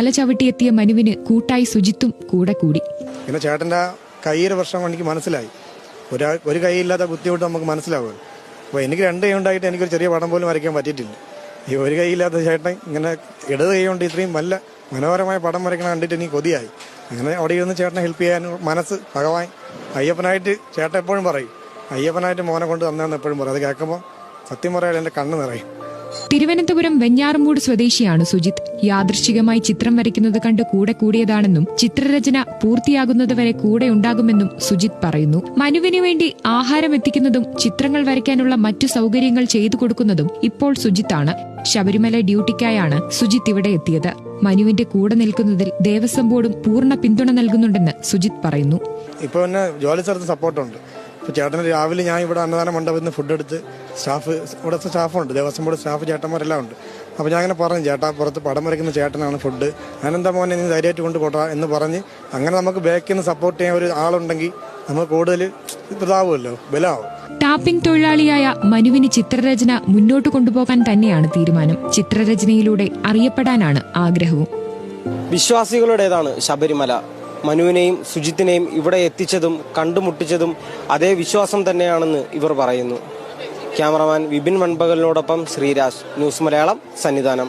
മല ചവിട്ടിയെത്തിയ മനുവിന് കൂട്ടായി സുജിത്തും കൂടെ കൂടി. പിന്നെ ചേട്ടൻ്റെ കൈയൊരു പ്രശ്നം എനിക്ക് മനസ്സിലായി. ഒരു കൈയില്ലാത്ത ബുദ്ധിമുട്ട് നമുക്ക് മനസ്സിലാവുമല്ലോ. അപ്പോൾ എനിക്ക് 2 കൈ ഉണ്ടായിട്ട് എനിക്കൊരു ചെറിയ പടം പോലും വരയ്ക്കാൻ പറ്റിയിട്ടില്ല. ഈ ഒരു കൈയില്ലാത്ത ചേട്ടൻ ഇങ്ങനെ ഇടത് കൈ കൊണ്ട് ഇത്രയും നല്ല മനോഹരമായ പടം വരയ്ക്കണം കണ്ടിട്ട് എനിക്ക് കൊതിയായി. അങ്ങനെ അവിടെ ഇരുന്ന് ചേട്ടനെ ഹെൽപ്പ് ചെയ്യാൻ മനസ്സ് ഭഗവാൻ അയ്യപ്പനായിട്ട് ചേട്ടൻ എപ്പോഴും പറയും, അയ്യപ്പനായിട്ട് മോനെ കൊണ്ട് തന്നെന്ന് എപ്പോഴും പറയും. അത് കേൾക്കുമ്പോൾ സത്യം പറയാൻ എൻ്റെ കണ്ണ് നിറയും. തിരുവനന്തപുരം വെഞ്ഞാറമൂട് സ്വദേശിയാണ് സുജിത്ത്. യാദൃശ്ചികമായി ചിത്രം വരയ്ക്കുന്നത് കണ്ട് കൂടെ കൂടിയതാണെന്നും ചിത്രരചന പൂർത്തിയാകുന്നതുവരെ കൂടെ ഉണ്ടാകുമെന്നും സുജിത്ത് പറയുന്നു. മനുവിനു വേണ്ടി ആഹാരം എത്തിക്കുന്നതും ചിത്രങ്ങൾ വരയ്ക്കാനുള്ള മറ്റു സൗകര്യങ്ങൾ ചെയ്തു കൊടുക്കുന്നതും ഇപ്പോൾ സുജിത്താണ്. ശബരിമല ഡ്യൂട്ടിക്കായാണ് സുജിത്ത് ഇവിടെ എത്തിയത്. മനുവിന്റെ കൂടെ നിൽക്കുന്നതിൽ ദേവസ്വം ബോർഡും പൂർണ്ണ പിന്തുണ നൽകുന്നുണ്ടെന്ന് സുജിത്ത് പറയുന്നു. ഇപ്പൊ പിന്നെ ജോലി സ്ഥലത്ത് സപ്പോർട്ടുണ്ട്. ഇപ്പോൾ ചേട്ടന് രാവിലെ ഞാൻ ഇവിടെ അന്നദാന മണ്ഡപത്തിൽ നിന്ന് ഫുഡ് എടുത്ത് ഇവിടുത്തെ സ്റ്റാഫുണ്ട്, ദേവസ്വം ബോർഡ് സ്റ്റാഫ് ചേട്ടന്മാരെല്ലാം ഉണ്ട്. അപ്പോൾ ഞാൻ അങ്ങനെ പറഞ്ഞു, ചേട്ടാ പുറത്ത് പടം വരയ്ക്കുന്ന ചേട്ടനാണ് ഫുഡ്, ഞാനെന്താ മോനെ നീ ധൈര്യമായിട്ട് കൊണ്ട് പോട്ടാ എന്ന് പറഞ്ഞ് അങ്ങനെ നമുക്ക് ബാക്കിൽ നിന്ന് സപ്പോർട്ട് ചെയ്യാൻ ഒരു ആളുണ്ടെങ്കിൽ നമുക്ക് കൂടുതൽ ഇതാവുമല്ലോ, ബലമാവും. ടാപ്പിംഗ് തൊഴിലാളിയായ മനുവിന് ചിത്രരചന മുന്നോട്ട് കൊണ്ടുപോകാൻ തന്നെയാണ് തീരുമാനം. ചിത്രരചനയിലൂടെ അറിയപ്പെടാനാണ് ആഗ്രഹവും. വിശ്വാസികളുടേതാണ് ശബരിമല. മനുവിനെയും സുജിത്തിനെയും ഇവിടെ എത്തിച്ചതും കണ്ടുമുട്ടിച്ചതും അതേ വിശ്വാസം തന്നെയാണെന്ന് ഇവർ പറയുന്നു. ക്യാമറമാൻ വിപിൻ മൺപകലിനോടൊപ്പം ശ്രീരാജ്, ന്യൂസ് മലയാളം, സന്നിധാനം.